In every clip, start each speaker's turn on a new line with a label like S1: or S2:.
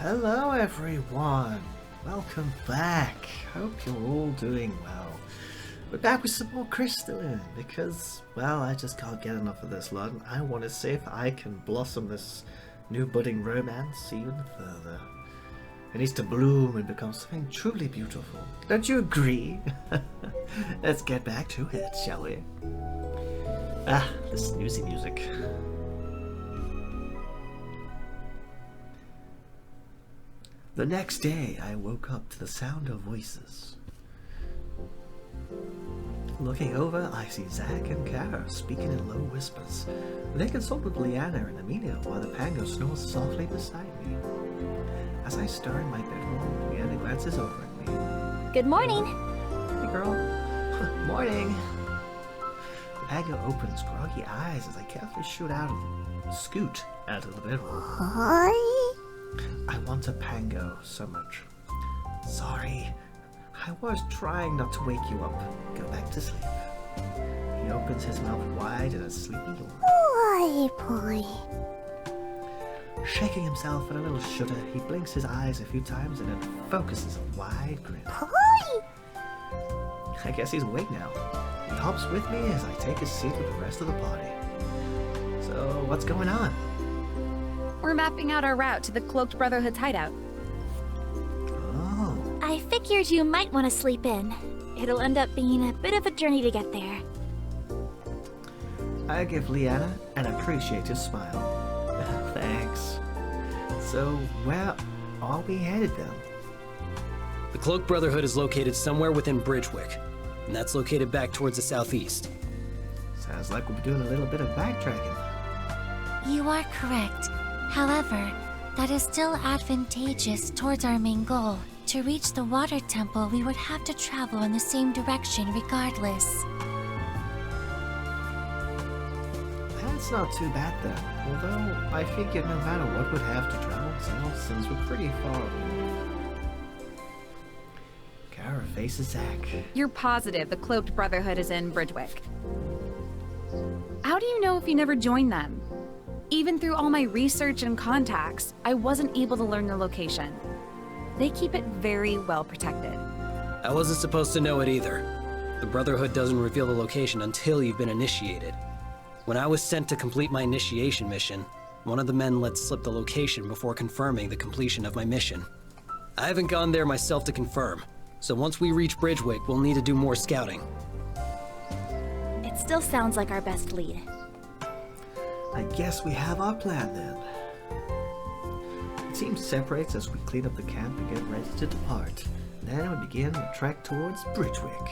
S1: Hello everyone, welcome back. Hope you're all doing well. We're back with some more Crystalline because, well, I just can't get enough of this lot. I want to see if I can blossom this new budding romance even further. It needs to bloom and become something truly beautiful. Don't you agree? Let's get back to it, shall we? Ah, the snoozy music. The next day, I woke up to the sound of voices. Looking over, I see Zach and Kara speaking in low whispers. They consult with Leanna and Amelia while the Pango snores softly beside me. As I stir in my bedroom, Leanna glances over at me.
S2: Good morning.
S1: Hey girl. Morning. The Pango opens groggy eyes as I carefully scoot out of the bedroom.
S2: Hi.
S1: I want a Pango so much. Sorry. I was trying not to wake you up. Go back to sleep. He opens his mouth wide in a sleepy yawn.
S2: Boy.
S1: Shaking himself in a little shudder, he blinks his eyes a few times and then focuses a wide grin.
S2: Boy.
S1: I guess he's awake now. He hops with me as I take his seat with the rest of the party. So, what's going on?
S3: We're mapping out our route to the Cloaked Brotherhood's hideout.
S1: Oh.
S2: I figured you might want to sleep in. It'll end up being a bit of a journey to get there.
S1: I give Leanna an appreciative smile. Thanks. So, where are we headed then?
S4: The Cloaked Brotherhood is located somewhere within Bridgewick, and that's located back towards the southeast.
S1: Sounds like we'll be doing a little bit of backtracking.
S5: You are correct. However, that is still advantageous towards our main goal. To reach the water temple, we would have to travel in the same direction regardless.
S1: That's not too bad then, although I figured no matter what we'd have to travel south since we're pretty far away. Kara faces Zach.
S3: You're positive the Cloaked Brotherhood is in Bridgewick. How do you know if you never joined them? Even through all my research and contacts, I wasn't able to learn the location. They keep it very well protected.
S4: I wasn't supposed to know it either. The Brotherhood doesn't reveal the location until you've been initiated. When I was sent to complete my initiation mission, one of the men let slip the location before confirming the completion of my mission. I haven't gone there myself to confirm, so once we reach Bridgewick, we'll need to do more scouting.
S2: It still sounds like our best lead.
S1: I guess we have our plan then. The team separates as we clean up the camp and get ready to depart. Then we begin the trek towards Bridgewick.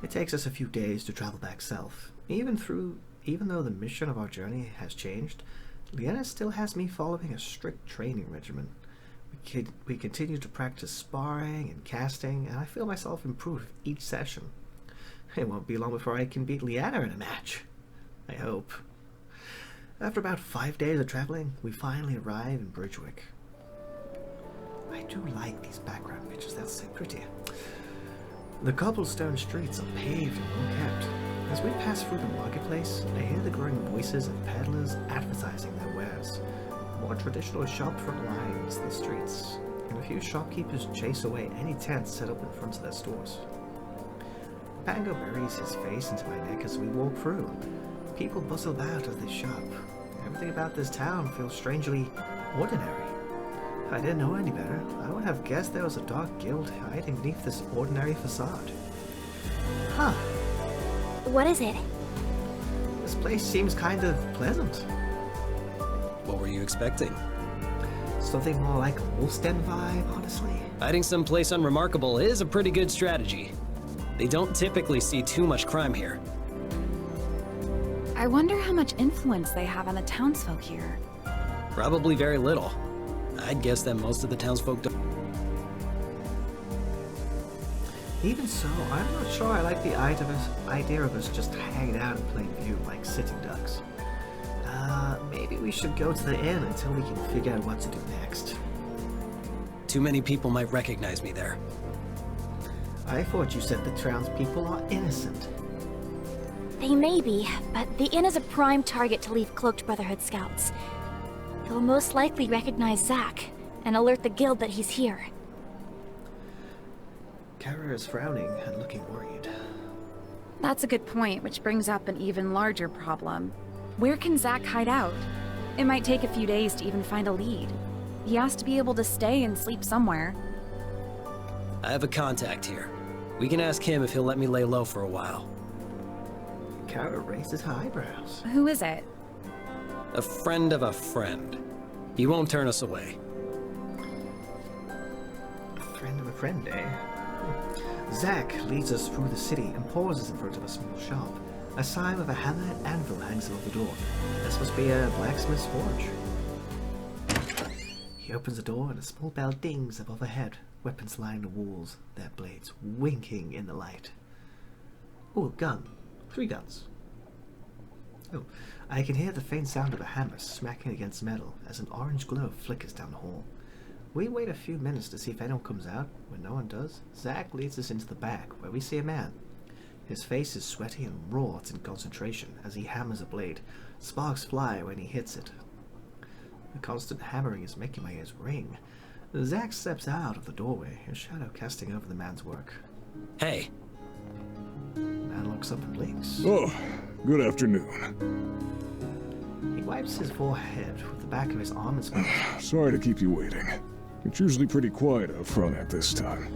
S1: It takes us a few days to travel back south. Even though the mission of our journey has changed, Leanna still has me following a strict training regimen. We continue to practice sparring and casting, and I feel myself improve each session. It won't be long before I can beat Leanna in a match. I hope. After about 5 days of traveling, we finally arrive in Bridgewick. I do like these background pictures, they're so pretty. The cobblestone streets are paved and well kept. As we pass through the marketplace, I hear the growing voices of peddlers advertising their wares. More traditional shopfront lines the streets, and a few shopkeepers chase away any tents set up in front of their stores. Pango buries his face into my neck as we walk through. People bustle about as they shop. Everything about this town feels strangely ordinary. If I didn't know any better, I would have guessed there was a dark guild hiding beneath this ordinary facade. Huh.
S2: What is it?
S1: This place seems kind of pleasant.
S4: What were you expecting?
S1: Something more like a Wolf's Den vibe, honestly.
S4: Hiding someplace unremarkable is a pretty good strategy. They don't typically see too much crime here.
S3: I wonder how much influence they have on the townsfolk here.
S4: Probably very little. I'd guess that most of the townsfolk don't.
S1: Even so, I'm not sure I like the idea of us just hanging out in plain view like sitting ducks. Maybe we should go to the inn until we can figure out what to do next.
S4: Too many people might recognize me there.
S1: I thought you said the townspeople are innocent.
S2: They may be, but the inn is a prime target to leave Cloaked Brotherhood scouts. They'll most likely recognize Zack and alert the guild that he's here.
S1: Kara is frowning and looking worried.
S3: That's a good point, which brings up an even larger problem. Where can Zack hide out? It might take a few days to even find a lead. He has to be able to stay and sleep somewhere.
S4: I have a contact here. We can ask him if he'll let me lay low for a while.
S1: Kara raises her eyebrows.
S3: Who is it?
S4: A friend of a friend. He won't turn us away.
S1: A friend of a friend, eh? Zack leads us through the city and pauses in front of a small shop. A sign with a hammer and anvil hangs above the door. This must be a blacksmith's forge. He opens the door and a small bell dings above her head. Weapons line the walls, their blades winking in the light. Oh, a gun. 3 guns. Oh, I can hear the faint sound of a hammer smacking against metal as an orange glow flickers down the hall. We wait a few minutes to see if anyone comes out. When no one does, Zack leads us into the back, where we see a man. His face is sweaty and wrought in concentration as he hammers a blade. Sparks fly when he hits it. The constant hammering is making my ears ring. Zack steps out of the doorway, his shadow casting over the man's work.
S4: Hey.
S1: The man looks up and blinks.
S6: Oh, good afternoon.
S1: He wipes his forehead with the back of his arm and smiles.
S6: Sorry to keep you waiting. It's usually pretty quiet out front at this time.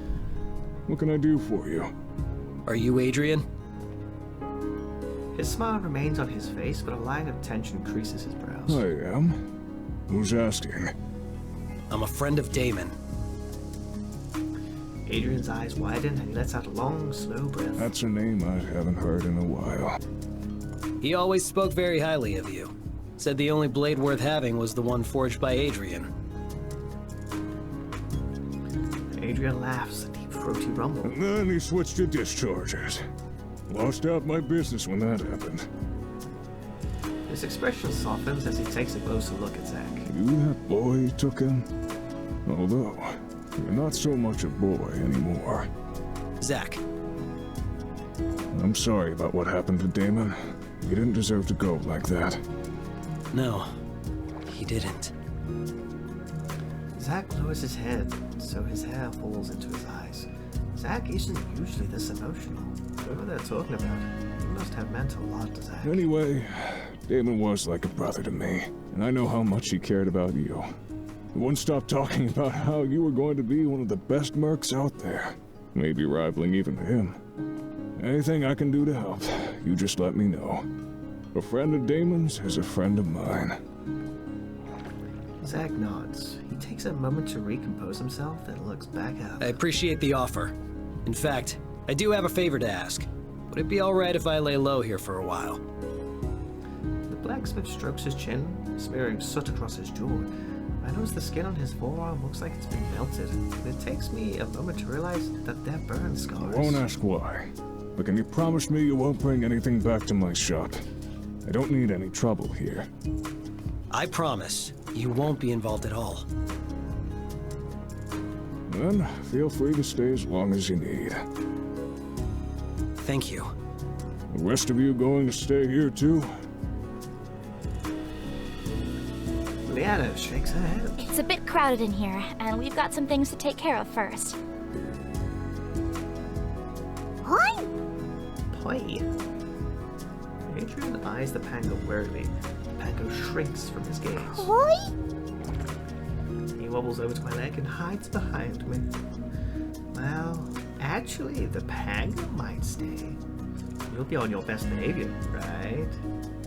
S6: What can I do for you?
S4: Are you Adrian?
S1: His smile remains on his face, but a line of tension creases his brows.
S6: I am? Who's asking?
S4: I'm a friend of Damon.
S1: Adrian's eyes widen and he lets out a long, slow breath.
S6: That's a name I haven't heard in a while.
S4: He always spoke very highly of you. Said the only blade worth having was the one forged by Adrian.
S1: Adrian laughs, a deep throaty rumble.
S6: And then he switched to discharges. Lost out my business when that happened.
S1: His expression softens as he takes a closer look at Zack.
S6: You that boy you took him? Although, you're not so much a boy anymore.
S4: Zack.
S6: I'm sorry about what happened to Damon. He didn't deserve to go like that.
S4: No, he didn't.
S1: Zack lowers his head, so his hair falls into his eyes. Zack isn't usually this emotional. Whoever they're talking about, he must have meant a lot to Zack.
S6: Anyway, Damon was like a brother to me, and I know how much he cared about you. He wouldn't stop talking about how you were going to be one of the best mercs out there, maybe rivaling even him. Anything I can do to help, you just let me know. A friend of Damon's is a friend of mine.
S1: Zack nods. He takes a moment to recompose himself, then looks back up.
S4: I appreciate the offer. In fact, I do have a favor to ask. Would it be alright if I lay low here for a while?
S1: The blacksmith strokes his chin, smearing soot across his jaw. I notice the skin on his forearm looks like it's been melted. It takes me a moment to realize that they're burn scars.
S6: I won't ask why, but can you promise me you won't bring anything back to my shop? I don't need any trouble here.
S4: I promise. You won't be involved at all.
S6: Then, feel free to stay as long as you need.
S4: Thank you.
S6: The rest of you going to stay here too?
S1: Leanna shakes her head.
S2: It's a bit crowded in here, and we've got some things to take care of first. Hi!
S1: Poi. Adrian eyes the pango warily. The pango shrinks from his gaze.
S2: Hi!
S1: He wobbles over to my leg and hides behind me. Well, actually, the pango might stay. You'll be on your best behavior, right?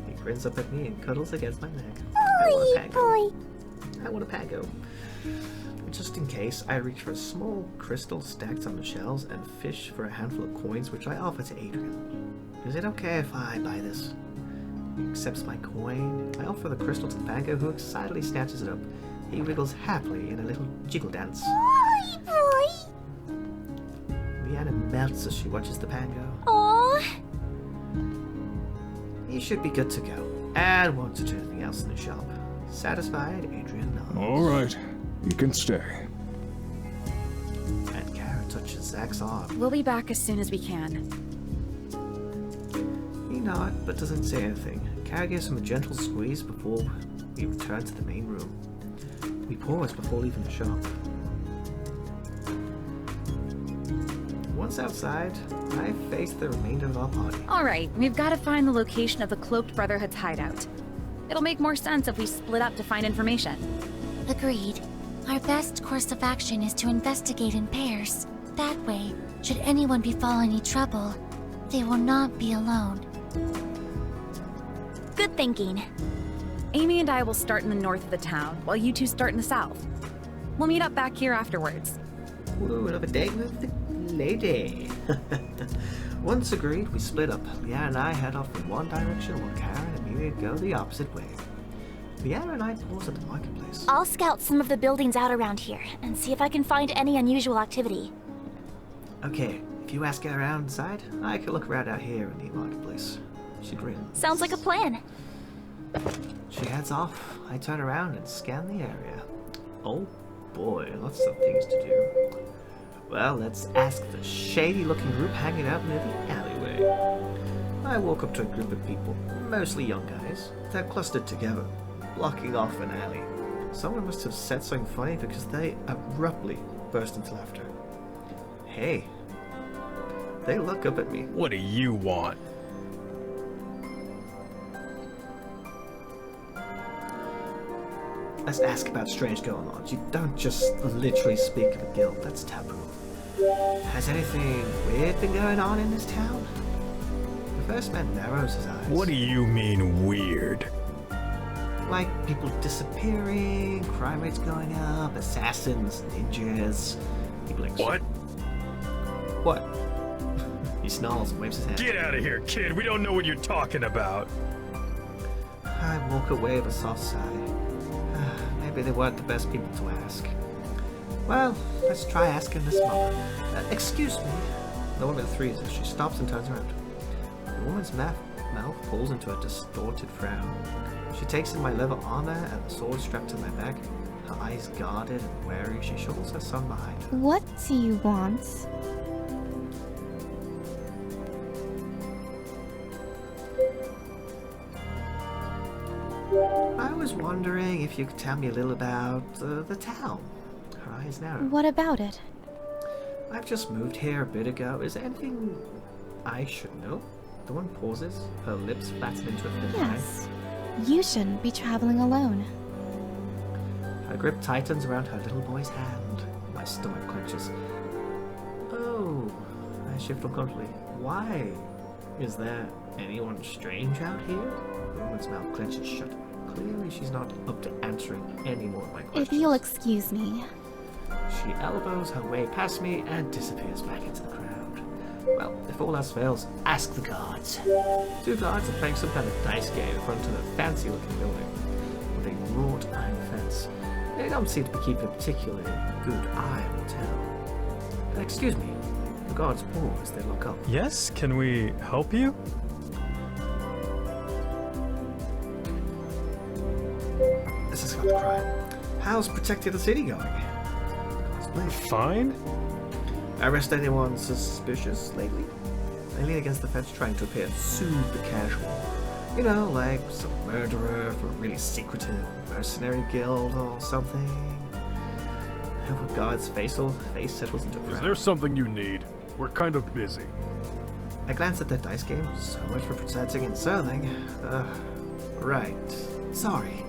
S1: He grins up at me and cuddles against my neck. I want a pango. I want a pango. Just in case, I reach for a small crystal stacked on the shelves and fish for a handful of coins, which I offer to Adrian. Is it okay if I buy this? He accepts my coin. I offer the crystal to the pango, who excitedly snatches it up. He wiggles happily in a little jiggle dance. Leanna melts as she watches the pango.
S2: Aww.
S1: He should be good to go, and won't touch anything else in the shop. Satisfied, Adrian nods.
S6: All right, you can stay.
S1: And Kara touches Zack's arm.
S3: We'll be back as soon as we can.
S1: He nods, but doesn't say anything. Kara gives him a gentle squeeze before We return to the main room. We pause before leaving the shop. Once outside, I face the remainder of our party.
S3: Alright, we've got to find the location of the Cloaked Brotherhood's hideout. It'll make more sense if we split up to find information.
S5: Agreed. Our best course of action is to investigate in pairs. That way, should anyone befall any trouble, they will not be alone.
S2: Good thinking.
S3: Amy and I will start in the north of the town, while you two start in the south. We'll meet up back here afterwards.
S1: Ooh, another date with the lady. Once agreed, we split up. Leanna and I head off in one direction while Karen and Amelia go the opposite way. Leanna and I pause at the marketplace.
S2: I'll scout some of the buildings out around here and see if I can find any unusual activity.
S1: Okay, if you ask her around inside, I can look around out here in the marketplace. She grins.
S2: Sounds like a plan.
S1: She heads off. I turn around and scan the area. Oh boy, lots of things to do. Well, let's ask the shady-looking group hanging out near the alleyway. I walk up to a group of people, mostly young guys. They're clustered together, blocking off an alley. Someone must have said something funny because they abruptly burst into laughter. Hey. They look up at me.
S7: What do you want?
S1: Let's ask about strange going-ons. You don't just literally speak of a guild. That's taboo. Has anything weird been going on in this town? The first man narrows his eyes.
S7: What do you mean weird?
S1: Like people disappearing, crime rates going up, assassins, ninjas, people like...
S7: What?
S1: What? He snarls and waves his hand.
S7: Get out of here, kid. We don't know what you're talking about.
S1: I walk away with a soft sigh. Maybe they weren't the best people to ask. Well, let's try asking this mother. Excuse me. The woman freezes. She stops and turns around. The woman's mouth pulls into a distorted frown. She takes in my leather armor and the sword strapped to my back. Her eyes guarded and wary, she shuffles her son behind her.
S8: What do you want?
S1: I was wondering if you could tell me a little about the town. Her eyes narrow.
S8: What about it?
S1: I've just moved here a bit ago. Is there anything I should know? The one pauses, her lips flatten into a thin line.
S8: Yes. You shouldn't be traveling alone.
S1: Her grip tightens around her little boy's hand. My stomach clenches. Oh, I shift uncomfortably. Why? Is there anyone strange out here? The woman's mouth clenches shut. Clearly she's not up to answering any more of my questions.
S8: If you'll excuse me.
S1: She elbows her way past me and disappears back into the crowd. Well, if all else fails, ask the guards. Two guards are playing some kind of dice game in front of a fancy-looking building with a wrought iron fence. They don't seem to be keeping a particularly good eye on the town. Excuse me. The guards pause as they look up.
S7: Yes, can we help you?
S1: This is not a crime. How's protecting the city going?
S7: Fine.
S1: Arrest anyone suspicious lately? I lean against the fence trying to appear super casual. You know, like some murderer for a really secretive mercenary guild or something. And with God's face settles into a frown.
S9: Is there something you need? We're kind of busy.
S1: I glance at the dice game. So much for presenting and selling. Right. Sorry.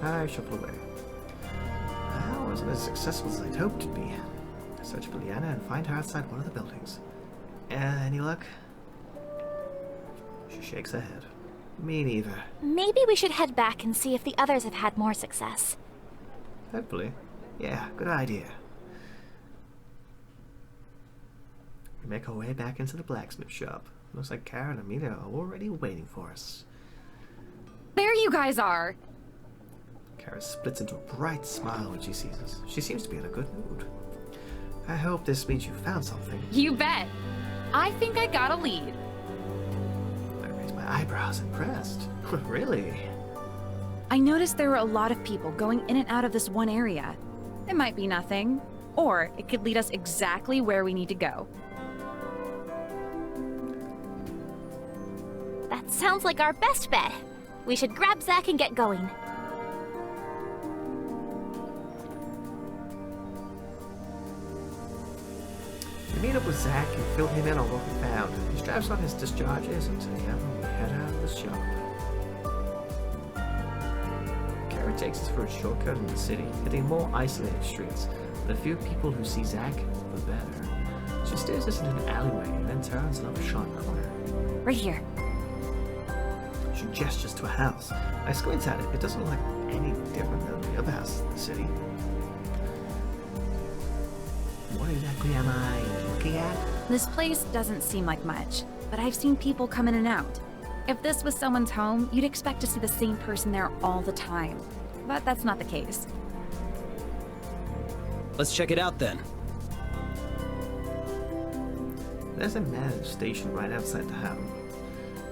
S1: I shuffle away. I wasn't as successful as I'd hoped to be. I search for Leanna and find her outside one of the buildings. Any luck? She shakes her head. Me neither.
S2: Maybe we should head back and see if the others have had more success.
S1: Hopefully. Yeah, good idea. We make our way back into the blacksmith shop. Looks like Karen and Amelia are already waiting for us.
S3: There you guys are!
S1: Kara splits into a bright smile when she sees us. She seems to be in a good mood. I hope this means you found something.
S3: You bet! I think I got a lead.
S1: I raise my eyebrows, impressed. Really?
S3: I noticed there were a lot of people going in and out of this one area. It might be nothing, or it could lead us exactly where we need to go.
S2: That sounds like our best bet. We should grab Zack and get going.
S1: meet up with Zach and fill him in on what we found. He straps on his discharges and together we head out of the shop. Kara takes us for a shortcut in the city, hitting more isolated streets. With a few people who see Zach, the better. She steers us into an alleyway and then turns another sharp corner.
S3: Right here.
S1: She gestures to a house. I squint at it. It doesn't look any different than the other houses in the city. What exactly am I looking at?
S3: This place doesn't seem like much, but I've seen people come in and out. If this was someone's home, you'd expect to see the same person there all the time. But that's not the case.
S4: Let's check it out then.
S1: There's a man stationed right outside the house,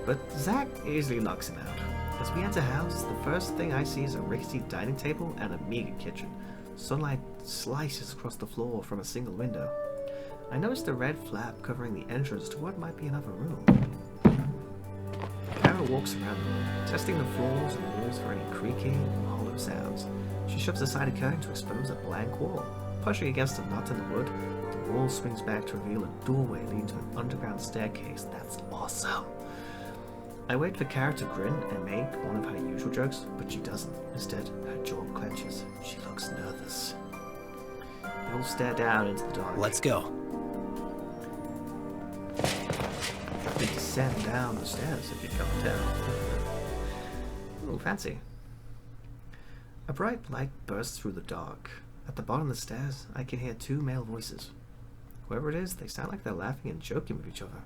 S1: but Zach easily locks him out. As we enter the house, the first thing I see is a rickety dining table and a meager kitchen. Sunlight slices across the floor from a single window. I notice the red flap covering the entrance to what might be another room. Kara walks around the room, testing the floors and walls for any creaking or hollow sounds. She shoves aside a curtain to expose a blank wall. Pushing against a knot in the wood, the wall swings back to reveal a doorway leading to an underground staircase. That's awesome. I wait for Kara to grin and make one of her usual jokes, but she doesn't. Instead, her jaw clenches. She looks nervous. We all stare down into the dark.
S4: Let's go.
S1: We descend down the stairs, if you can't tell. Ooh, fancy. A bright light bursts through the dark. At the bottom of the stairs, I can hear two male voices. Whoever it is, they sound like they're laughing and joking with each other.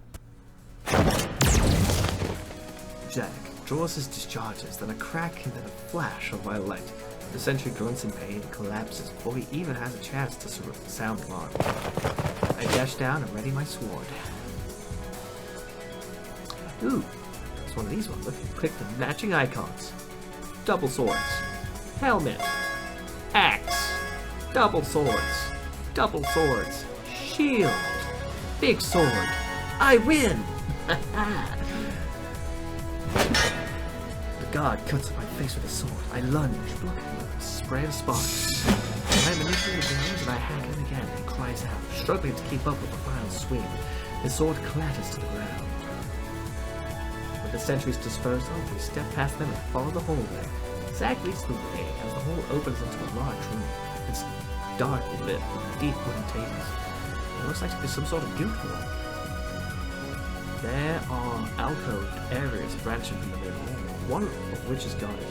S1: Jack draws his discharges, then a crack and then a flash of violet light. The sentry grunts in pain and collapses before he even has a chance to sound alarm. I dash down and ready my sword. Ooh, it's one of these ones. Look, click the matching icons. Double swords. Helmet. Axe. Double swords. Double swords. Shield. Big sword. I win! The guard cuts at my face with a sword. I lunge, blocking with a spray of sparks. I manipulate the blows and I hack him again and cries out, struggling to keep up with the final swing. His sword clatters to the ground. With the sentries disposed of, we step past them and follow the hallway. Zach leads the way as the hall opens into a large room. It's darkly lit with deep wooden tables. It looks like there's some sort of guild hall. There are alcoved areas branching from the main hall, one of which is guarded.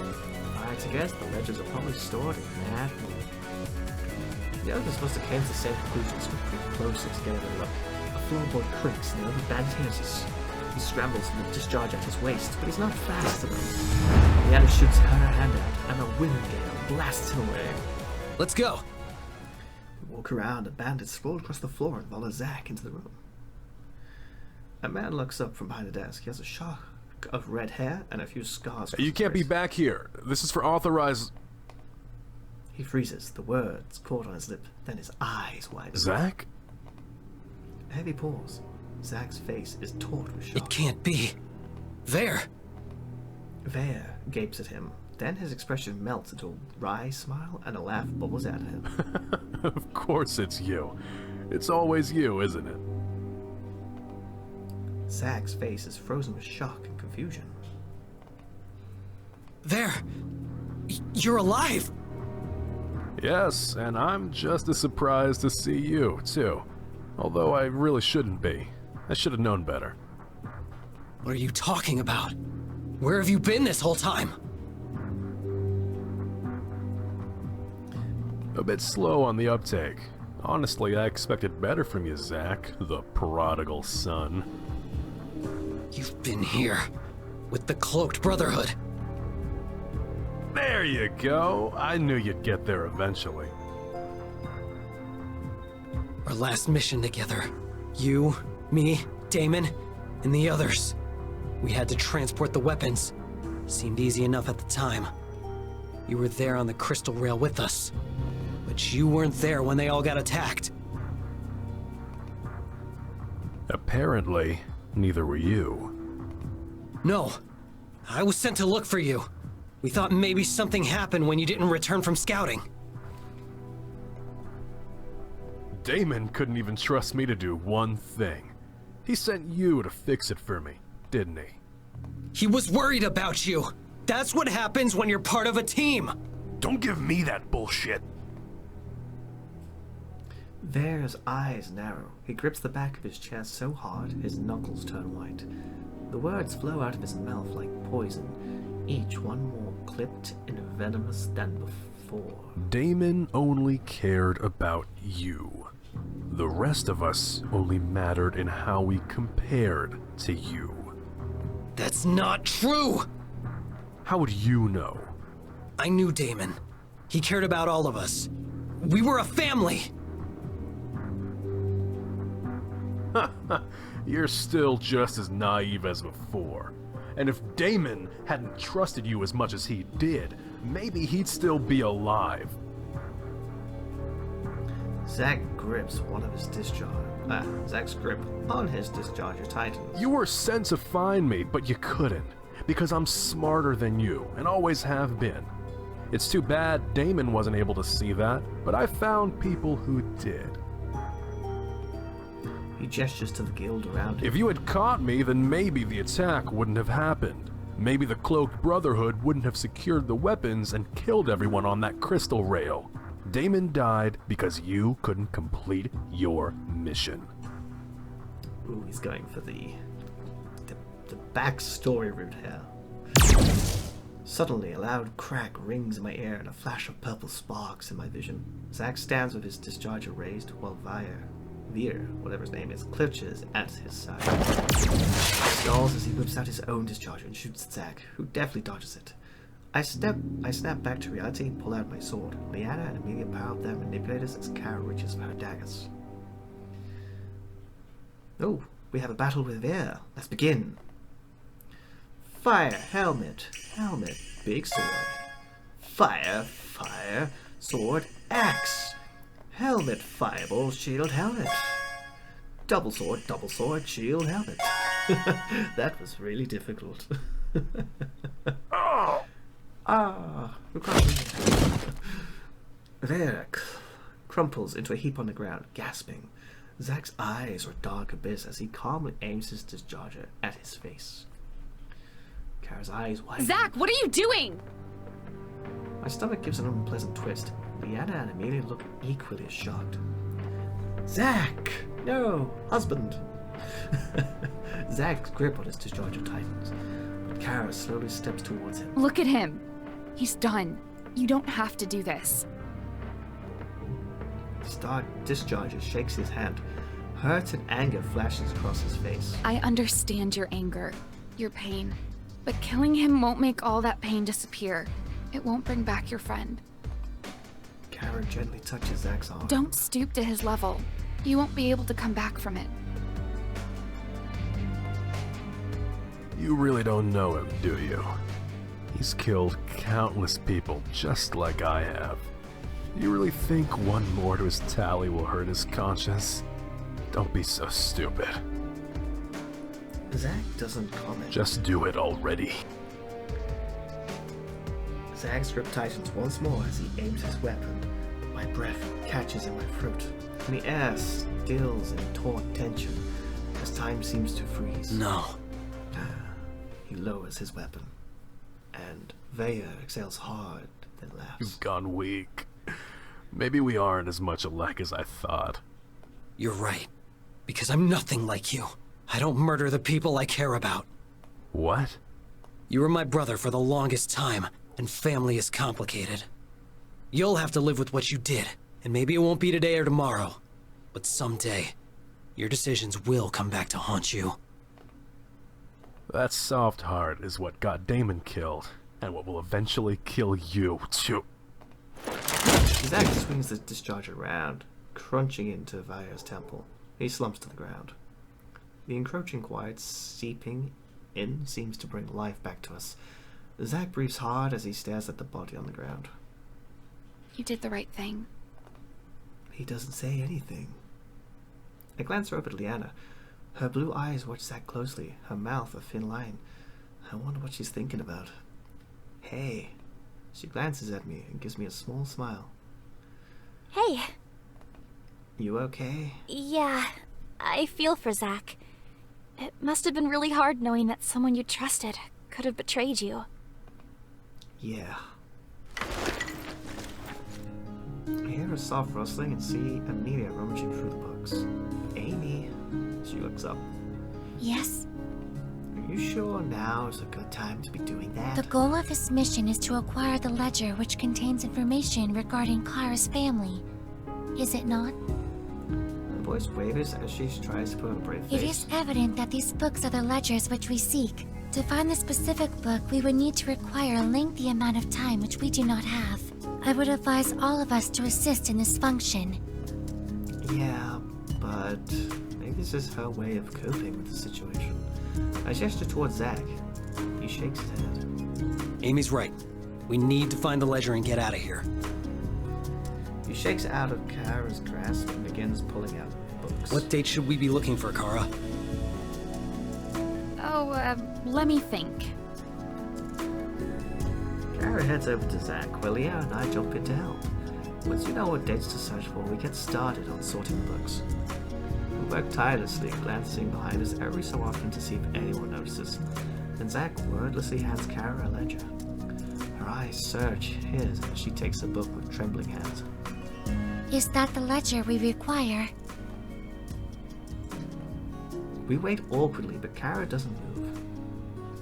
S1: I guess the ledgers are probably stored in that room. The others must have came to the same conclusions with pretty closer to getting a look. A floorboard creaks and the other bandages. He scrambles from the discharge at his waist, but he's not fast enough. Liana shoots her hand out, and a wind gale blasts him away.
S4: Let's go!
S1: We walk around, and bandits roll across the floor and follow Zach into the room. A man looks up from behind the desk. He has a shock of red hair and a few scars.
S9: You can't be back here. This is for authorized...
S1: He freezes, the words caught on his lip, then his eyes widen.
S9: Zach?
S1: A heavy pause. Zach's face is taut with shock.
S4: It can't be. There!
S1: Vare gapes at him. Then his expression melts into a wry smile and a laugh bubbles out of him.
S9: Of course it's you. It's always you, isn't it?
S1: Zach's face is frozen with shock and confusion.
S4: There! You're alive!
S9: Yes, and I'm just as surprised to see you, too. Although I really shouldn't be. I should have known better.
S4: What are you talking about? Where have you been this whole time?
S9: A bit slow on the uptake. Honestly, I expected better from you, Zach, the prodigal son.
S4: You've been here, with the Cloaked Brotherhood.
S9: There you go. I knew you'd get there eventually.
S4: Our last mission together. You, me, Damon, and the others. We had to transport the weapons. Seemed easy enough at the time. You were there on the crystal rail with us. But you weren't there when they all got attacked.
S9: Apparently, neither were you.
S4: No. I was sent to look for you. We thought maybe something happened when you didn't return from scouting.
S9: Damon couldn't even trust me to do one thing. He sent you to fix it for me, didn't he?
S4: He was worried about you. That's what happens when you're part of a team.
S9: Don't give me that bullshit.
S1: Vare's eyes narrow. He grips the back of his chest so hard his knuckles turn white. The words flow out of his mouth like poison, each one more clipped and venomous than before.
S9: Damon only cared about you. The rest of us only mattered in how we compared to you.
S4: That's not true!
S9: How would you know?
S4: I knew Damon. He cared about all of us. We were a family!
S9: You're still just as naive as before. And if Damon hadn't trusted you as much as he did, maybe he'd still be alive.
S1: Zack grips one of his Zack's grip on his discharger tightens.
S9: You were sent to find me, but you couldn't. Because I'm smarter than you, and always have been. It's too bad Damon wasn't able to see that, but I found people who did.
S1: He gestures to the guild around him.
S9: If you had caught me, then maybe the attack wouldn't have happened. Maybe the Cloaked Brotherhood wouldn't have secured the weapons and killed everyone on that crystal rail. Damon died because you couldn't complete your mission.
S1: Ooh, he's going for the backstory route here. Suddenly, a loud crack rings in my ear and a flash of purple sparks in my vision. Zack stands with his discharger raised while Veer, whatever his name is, clutches at his side. He stalls as he whips out his own discharger and shoots at Zack, who deftly dodges it. I snap back to reality and pull out my sword. Liana and Amelia power up their manipulators as Kara reaches for her daggers. Oh, we have a battle with Veer. Let's begin. Fire, helmet, big sword. Fire, sword, axe. Helmet, fireball, shield, helmet. Double sword, shield, helmet. That was really difficult. Who crumpled? There, crumples into a heap on the ground, gasping. Zack's eyes are dark abyss as he calmly aims his discharger at his face. Kara's eyes widen.
S3: Zack, what are you doing?
S1: My stomach gives an unpleasant twist. Liana and Amelia look equally as shocked. Zack! No! Husband! Zack's grip on his discharger tightens, but Kara slowly steps towards him.
S3: Look at him. He's done. You don't have to do this.
S1: The discharger shakes his hand. Hurt and anger flashes across his face.
S3: I understand your anger, your pain, but killing him won't make all that pain disappear. It won't bring back your friend.
S1: Kara gently touches Zack's arm.
S3: Don't stoop to his level. You won't be able to come back from it.
S9: You really don't know him, do you? He's killed countless people just like I have. You really think one more to his tally will hurt his conscience? Don't be so stupid.
S1: Zack doesn't comment.
S9: Just do it already.
S1: Zack's grip tightens once more as he aims his weapon. My breath catches in my throat, and the air stills in taut tension as time seems to freeze.
S4: No.
S1: He lowers his weapon, and Veer exhales hard, then laughs.
S9: You've gone weak. Maybe we aren't as much alike as I thought.
S4: You're right. Because I'm nothing like you. I don't murder the people I care about.
S9: What?
S4: You were my brother for the longest time, and family is complicated. You'll have to live with what you did, and maybe it won't be today or tomorrow. But someday, your decisions will come back to haunt you.
S9: That soft heart is what got Damon killed, and what will eventually kill you, too.
S1: Zack swings the discharger around, crunching into Veer's temple. He slumps to the ground. The encroaching quiet seeping in seems to bring life back to us. Zack breathes hard as he stares at the body on the ground.
S3: You did the right thing.
S1: He doesn't say anything. I glance over at Liana. Her blue eyes watch Zack closely, her mouth a thin line. I wonder what she's thinking about. Hey. She glances at me and gives me a small smile.
S2: Hey.
S1: You okay?
S2: Yeah, I feel for Zach. It must have been really hard knowing that someone you trusted could have betrayed you.
S1: Yeah. I hear a soft rustling and see Amelia rummaging through the books. Amy. She looks up.
S5: Yes?
S1: Are you sure now is a good time to be doing that?
S5: The goal of this mission is to acquire the ledger which contains information regarding Clara's family. Is it not?
S1: Her voice wavers as she tries to put on a brave face.
S5: It is evident that these books are the ledgers which we seek. To find the specific book, we would need to require a lengthy amount of time which we do not have. I would advise all of us to assist in this function.
S1: Yeah, but maybe this is her way of coping with the situation. I gesture towards Zach. He shakes his head.
S4: Amy's right. We need to find the ledger and get out of here.
S1: He shakes out of Kara's grasp and begins pulling out books.
S4: What date should we be looking for, Kara?
S3: Oh, let me think.
S1: Kara heads over to Zach, while Leo and I jump in to help. Once you know what dates to search for, we get started on sorting the books. We work tirelessly, glancing behind us every so often to see if anyone notices. Then Zach wordlessly hands Kara a ledger. Her eyes search his as she takes the book with trembling hands.
S5: Is that the ledger we require?
S1: We wait awkwardly, but Kara doesn't move.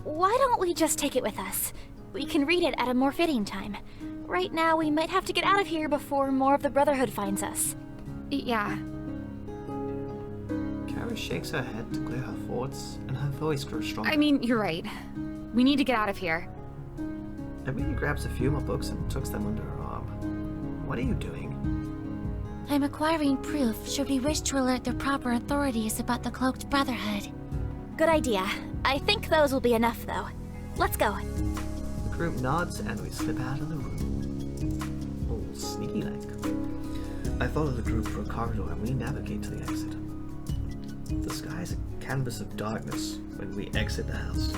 S2: Why don't we just take it with us? We can read it at a more fitting time. Right now, we might have to get out of here before more of the Brotherhood finds us.
S3: Yeah.
S1: Kara shakes her head to clear her thoughts, and her voice grows stronger.
S3: I mean, you're right. We need to get out of here.
S1: Amelia grabs a few more books and tucks them under her arm. What are you doing?
S5: I'm acquiring proof should we wish to alert the proper authorities about the Cloaked Brotherhood.
S2: Good idea. I think those will be enough, though. Let's go.
S1: The group nods and we slip out of the room. Oh, sneaky like. I follow the group for a corridor and we navigate to the exit. The sky is a canvas of darkness when we exit the house.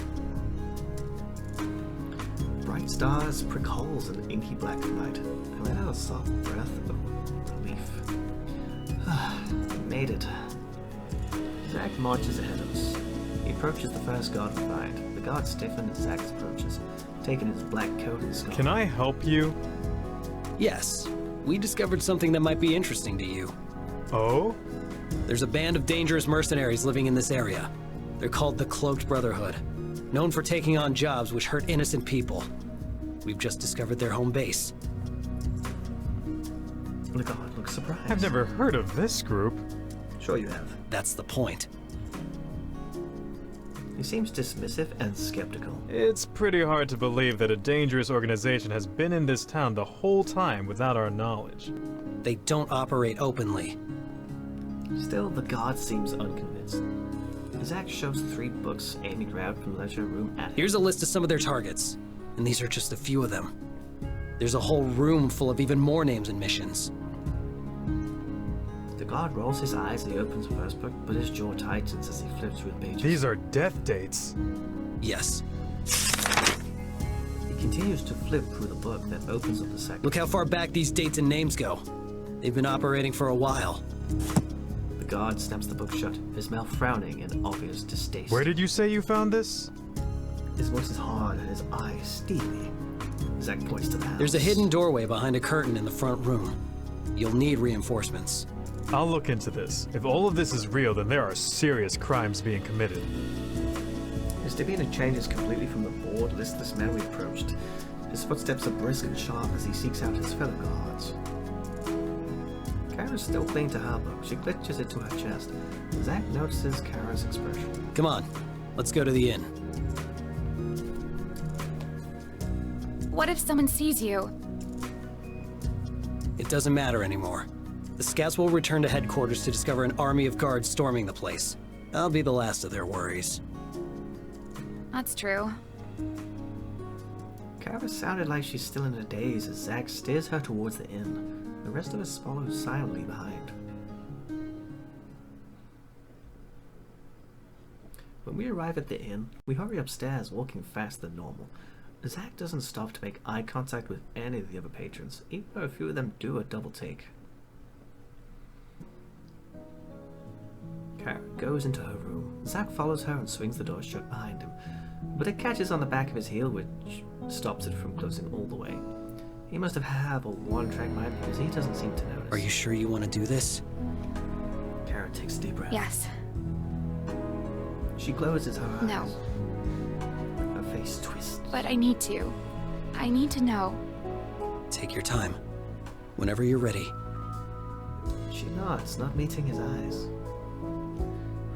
S1: Bright stars prick holes in the inky black night. I let out a soft breath of relief. We made it. Zach marches ahead of us. He approaches the first guard we find. The guard stiffens as Zach approaches, taking his black coat and scarf.
S7: Can I help you?
S4: Yes. We discovered something that might be interesting to you.
S7: Oh?
S4: There's a band of dangerous mercenaries living in this area. They're called the Cloaked Brotherhood, known for taking on jobs which hurt innocent people. We've just discovered their home base.
S1: The guard looks surprised.
S7: I've never heard of this group.
S1: Sure you have.
S4: That's the point.
S1: He seems dismissive and skeptical.
S7: It's pretty hard to believe that a dangerous organization has been in this town the whole time without our knowledge.
S4: They don't operate openly.
S1: Still, the guard seems unconvinced. Zach shows 3 books Amy grabbed from the ledger room at him.
S4: Here's a list of some of their targets, and these are just a few of them. There's a whole room full of even more names and missions.
S1: The guard rolls his eyes as he opens the first book, but his jaw tightens as he flips through the pages.
S7: These are death dates.
S4: Yes.
S1: He continues to flip through the book, then opens up the second.
S4: Look how far back these dates and names go. They've been operating for a while.
S1: The guard snaps the book shut, his mouth frowning in obvious distaste.
S7: Where did you say you found this?
S1: His voice is hard and his eyes steely. Zach points to the house.
S4: There's a hidden doorway behind a curtain in the front room. You'll need reinforcements.
S7: I'll look into this. If all of this is real, then there are serious crimes being committed.
S1: His demeanor changes completely from the bored, listless man we approached. His footsteps are brisk and sharp as he seeks out his fellow guards. Kara's still clinging to her book. She clutches it to her chest. Zach notices Kara's expression.
S4: Come on, let's go to the inn.
S3: What if someone sees you?
S4: It doesn't matter anymore. The scouts will return to headquarters to discover an army of guards storming the place. I'll be the last of their worries.
S3: That's true.
S1: Kara sounded like she's still in a daze as Zach steers her towards the inn. The rest of us follow silently behind. When we arrive at the inn, we hurry upstairs, walking faster than normal. Zach doesn't stop to make eye contact with any of the other patrons, even though a few of them do a double take. Kara goes into her room. Zack follows her and swings the door shut behind him, but it catches on the back of his heel, which stops it from closing all the way. He must have a one-track mind because he doesn't seem to notice.
S4: Are you sure you want to do this?
S1: Kara takes a deep breath.
S3: Yes.
S1: She closes her eyes.
S3: No.
S1: Her face twists.
S3: But I need to. I need to know.
S4: Take your time. Whenever you're ready.
S1: She nods, not meeting his eyes.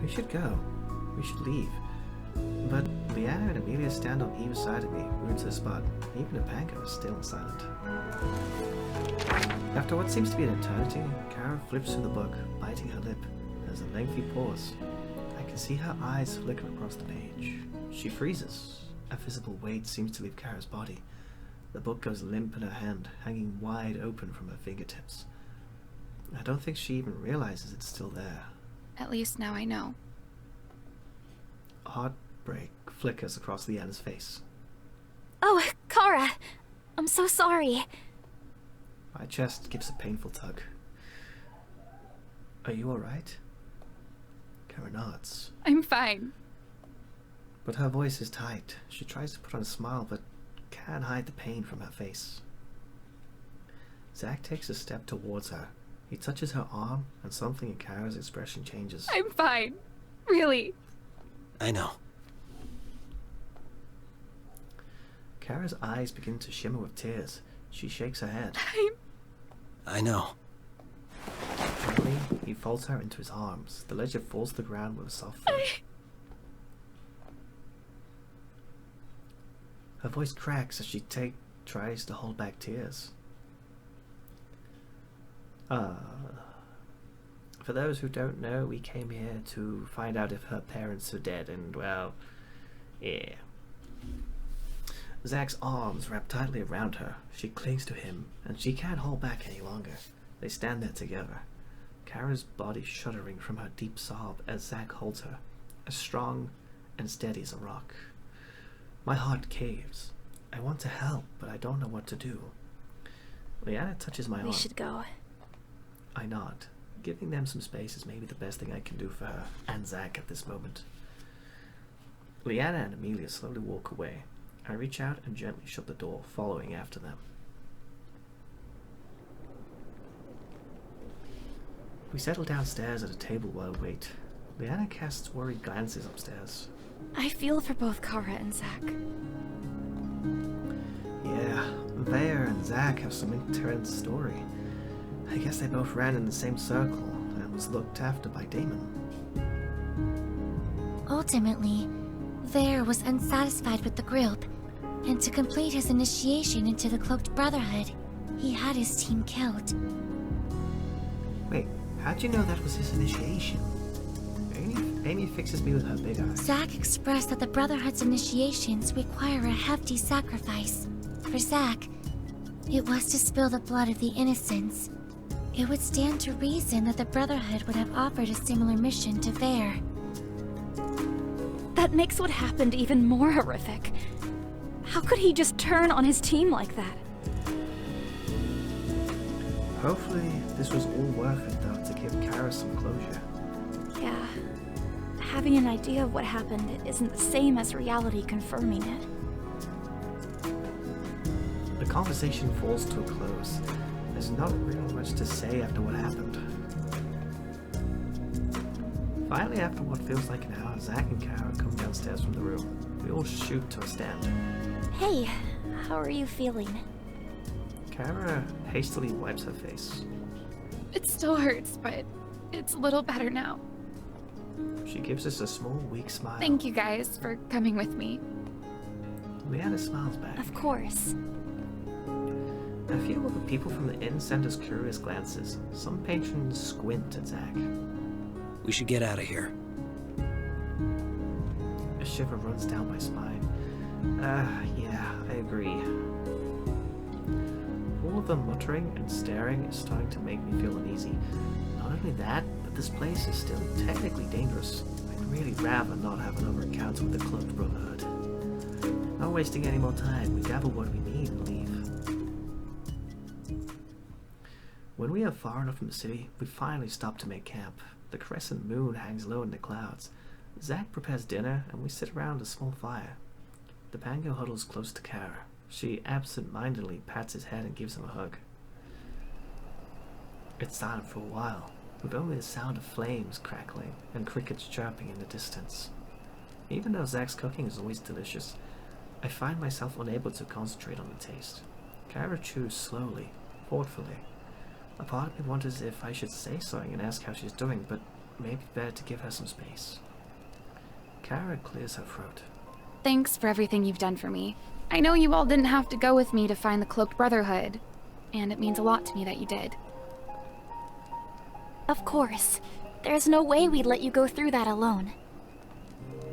S1: We should go. We should leave. But Leanna and Amelia stand on either side of me, rooted to the spot. Even Panko is still silent. After what seems to be an eternity, Kara flips through the book, biting her lip. There's a lengthy pause. I can see her eyes flicker across the page. She freezes. A visible weight seems to leave Kara's body. The book goes limp in her hand, hanging wide open from her fingertips. I don't think she even realizes it's still there.
S3: At least now I know.
S1: Heartbreak flickers across Leanna's face.
S2: Oh, Kara! I'm so sorry.
S1: My chest gives a painful tug. Are you alright? Kara nods.
S3: I'm fine.
S1: But her voice is tight. She tries to put on a smile, but can't hide the pain from her face. Zack takes a step towards her. He touches her arm, and something in Kara's expression changes.
S3: I'm fine. Really.
S4: I know.
S1: Kara's eyes begin to shimmer with tears. She shakes her head.
S4: I know.
S1: Finally, he folds her into his arms. The ledger falls to the ground with a soft thud. Her voice cracks as she tries to hold back tears. For those who don't know, we came here to find out if her parents are dead, and well, yeah. Zack's arms wrap tightly around her. She clings to him, and she can't hold back any longer. They stand there together, Kara's body shuddering from her deep sob as Zack holds her, as strong and steady as a rock. My heart caves. I want to help, but I don't know what to do. Leanna touches my arm.
S2: We should go.
S1: I nod. Giving them some space is maybe the best thing I can do for her and Zack at this moment. Leanna and Amelia slowly walk away. I reach out and gently shut the door, following after them. We settle downstairs at a table while we wait. Leanna casts worried glances upstairs.
S2: I feel for both Kara and Zack.
S1: Yeah, Vare and Zack have some intense story. I guess they both ran in the same circle and was looked after by Damon.
S5: Ultimately, Vare was unsatisfied with the group, and to complete his initiation into the Cloaked Brotherhood, he had his team killed.
S1: Wait, how'd you know that was his initiation? Amy fixes me with her big eyes.
S5: Zack expressed that the Brotherhood's initiations require a hefty sacrifice. For Zack, it was to spill the blood of the innocents. It would stand to reason that the Brotherhood would have offered a similar mission to Vare.
S2: That makes what happened even more horrific. How could he just turn on his team like that?
S1: Hopefully, this was all worth it, though, to give Kara some closure.
S2: Yeah. Having an idea of what happened isn't the same as reality confirming it.
S1: The conversation falls to a close. There's not really much to say after what happened. Finally, after what feels like an hour, Zack and Kara come downstairs from the room. We all shoot to a stand.
S2: Hey, how are you feeling?
S1: Kara hastily wipes her face.
S3: It still hurts, but it's a little better now.
S1: She gives us a small, weak smile.
S3: Thank you guys for coming with me.
S1: Leanna smiles back.
S2: Of course.
S1: A few of the people from the inn send us curious glances. Some patrons squint at Zack.
S4: We should get out of here.
S1: A shiver runs down my spine. Yeah, I agree. All of them muttering and staring is starting to make me feel uneasy. Not only that, but this place is still technically dangerous. I'd really rather not have another encounter with the Cloaked Brotherhood. Not wasting any more time, we gather what we need and leave. When we are far enough from the city, we finally stop to make camp. The crescent moon hangs low in the clouds. Zack prepares dinner, and we sit around a small fire. The Pango huddles close to Kara. She absent-mindedly pats his head and gives him a hug. It's silent for a while, with only the sound of flames crackling and crickets chirping in the distance. Even though Zack's cooking is always delicious, I find myself unable to concentrate on the taste. Kara chews slowly, thoughtfully. A part of me wonders if I should say something and ask how she's doing, but maybe better to give her some space. Kara clears her throat.
S3: Thanks for everything you've done for me. I know you all didn't have to go with me to find the Cloaked Brotherhood, and it means a lot to me that you did.
S2: Of course. There's no way we'd let you go through that alone.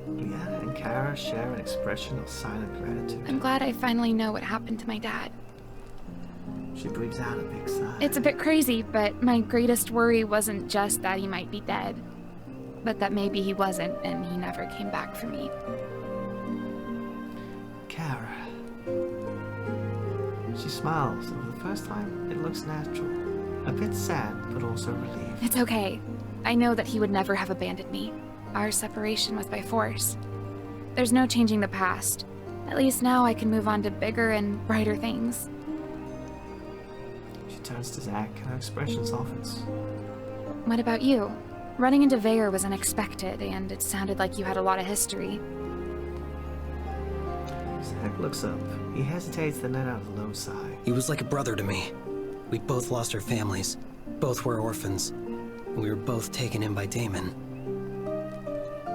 S1: Leanna and Kara share an expression of silent gratitude.
S3: I'm glad I finally know what happened to my dad.
S1: She breathes out a big sigh.
S3: It's a bit crazy, but my greatest worry wasn't just that he might be dead, but that maybe he wasn't and he never came back for me.
S1: Kara. She smiles, and for the first time, it looks natural. A bit sad, but also relieved.
S3: It's okay. I know that he would never have abandoned me. Our separation was by force. There's no changing the past. At least now I can move on to bigger and brighter things.
S1: She turns to Zack, and her expression softens.
S3: What about you? Running into Veer was unexpected, and it sounded like you had a lot of history.
S1: Zack looks up. He hesitates, then let out a low sigh.
S4: He was like a brother to me. We both lost our families. Both were orphans. We were both taken in by Damon.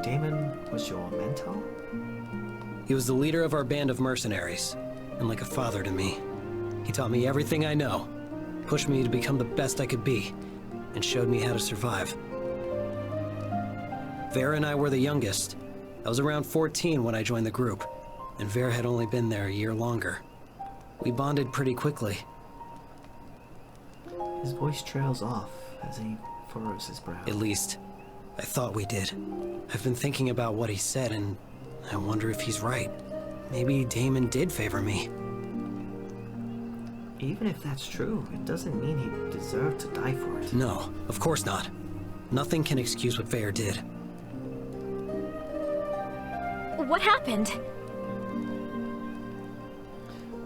S1: Damon was your mentor?
S4: He was the leader of our band of mercenaries, and like a father to me. He taught me everything I know, pushed me to become the best I could be, and showed me how to survive. Vera and I were the youngest. I was around 14 when I joined the group, and Vera had only been there a year longer. We bonded pretty quickly.
S1: His voice trails off as he furrows his brow.
S4: At least, I thought we did. I've been thinking about what he said, and I wonder if he's right. Maybe Damon did favor me.
S1: Even if that's true, it doesn't mean he deserved to die for it.
S4: No, of course not. Nothing can excuse what Veer did.
S2: What happened?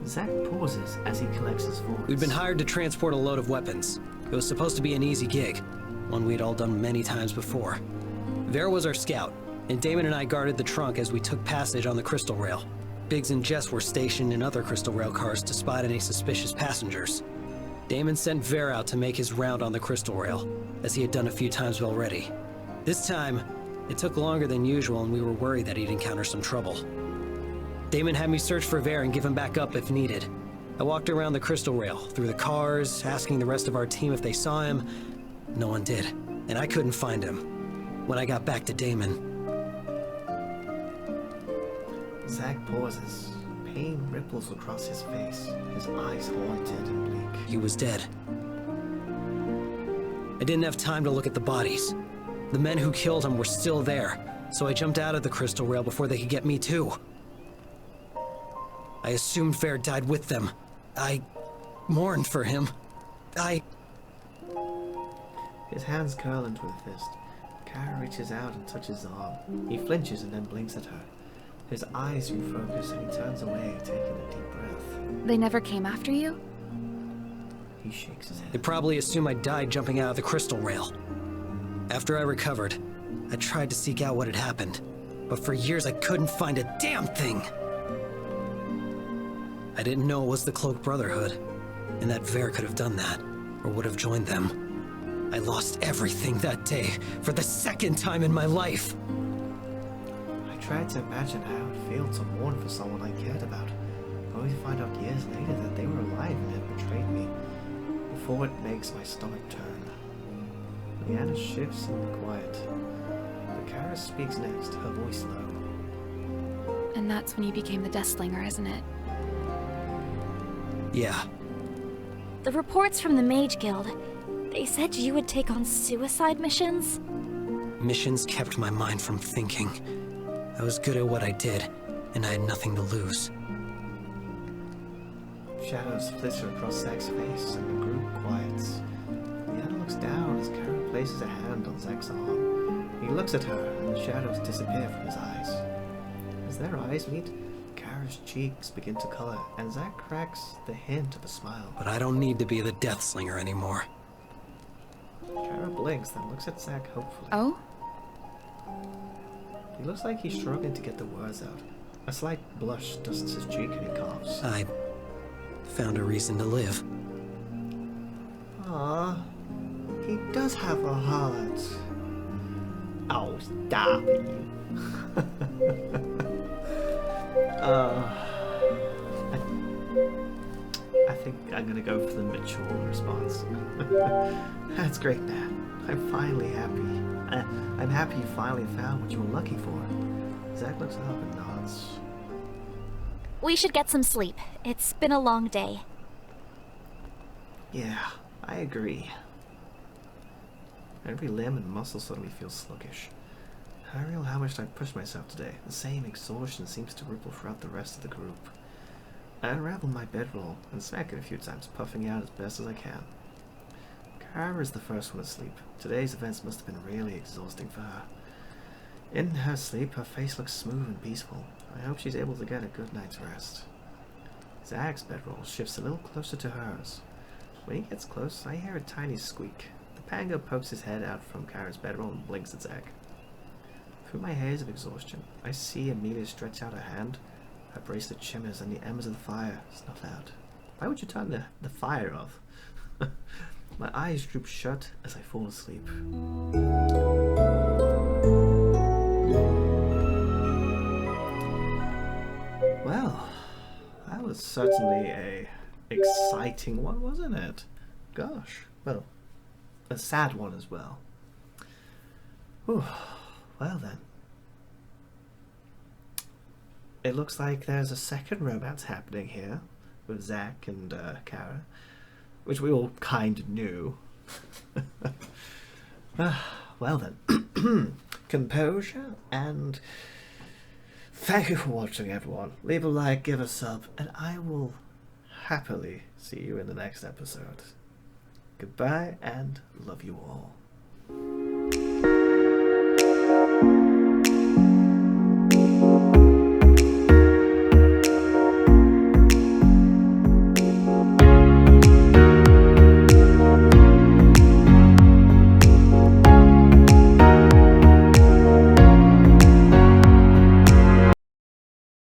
S1: Zack pauses as he collects his voice.
S4: We'd been hired to transport a load of weapons. It was supposed to be an easy gig, one we'd all done many times before. Vera was our scout, and Damon and I guarded the trunk as we took passage on the Crystal Rail. Biggs and Jess were stationed in other Crystal Rail cars to spot any suspicious passengers. Damon sent Vera out to make his round on the Crystal Rail, as he had done a few times already. This time, it took longer than usual, and we were worried that he'd encounter some trouble. Damon had me search for Vera and give him back up if needed. I walked around the Crystal Rail, through the cars, asking the rest of our team if they saw him. No one did, and I couldn't find him. When I got back to Damon...
S1: Zack pauses. Pain ripples across his face, his eyes haunted and bleak.
S4: He was dead. I didn't have time to look at the bodies. The men who killed him were still there, so I jumped out of the Crystal Rail before they could get me too. I assumed Fair died with them. I mourned for him.
S1: His hands curl into a fist. Kara reaches out and touches his arm. He flinches and then blinks at her. His eyes refocus and he turns away, taking a deep breath.
S3: They never came after you?
S1: He shakes his head.
S4: They probably assume I died jumping out of the Crystal Rail. After I recovered, I tried to seek out what had happened, but for years I couldn't find a damn thing. I didn't know it was the Cloaked Brotherhood, and that Ver could have done that, or would have joined them. I lost everything that day, for the second time in my life.
S1: I tried to imagine how it would feel to mourn for someone I cared about, only to find out years later that they were alive and had betrayed me. Before it makes my stomach turn. Leanna shifts in the quiet. But Kara speaks next, her voice low.
S3: And that's when you became the Deathslinger, isn't it?
S4: Yeah.
S2: The reports from the Mage Guild, they said you would take on suicide missions?
S4: Missions kept my mind from thinking. I was good at what I did, and I had nothing to lose.
S1: Shadows flitter across Zack's face, and the group quiets. places a hand on Zach's arm. He looks at her, and the shadows disappear from his eyes. As their eyes meet, Kara's cheeks begin to color, and Zach cracks the hint of a smile.
S4: But I don't need to be the Death Slinger anymore.
S1: Kara blinks, then looks at Zach hopefully.
S3: Oh?
S1: He looks like he's struggling to get the words out. A slight blush dusts his cheek and he coughs.
S4: I found a reason to live.
S1: Ah, he does have a heart. Oh, stop you. I think I'm gonna go for the mature response. That's great, Nat. I'm finally happy. I'm happy you finally found what you were looking for. Zach looks up and nods.
S2: We should get some sleep. It's been a long day.
S1: Yeah, I agree. Every limb and muscle suddenly feels sluggish. I realize how much I've pushed myself today. The same exhaustion seems to ripple throughout the rest of the group. I unravel my bedroll and smack it a few times, puffing out as best as I can. Kara is the first one to sleep. Today's events must have been really exhausting for her. In her sleep, her face looks smooth and peaceful. I hope she's able to get a good night's rest. Zach's bedroll shifts a little closer to hers. When he gets close, I hear a tiny squeak. The Pango pokes his head out from Kara's bedroll and blinks at Zach. Through my haze of exhaustion, I see Amelia stretch out her hand. Her bracelet shimmers and the embers of the fire snuff out. Why would you turn the fire off? My eyes droop shut as I fall asleep. Well, that was certainly a exciting one, wasn't it? Gosh, well, a sad one as well. Whew. Well then. It looks like there's a second romance happening here with Zach and Kara, which we all kind of knew. Well then, composure, and thank you for watching, everyone. Leave a like, give a sub, and I will happily see you in the next episode. Goodbye, and love you all.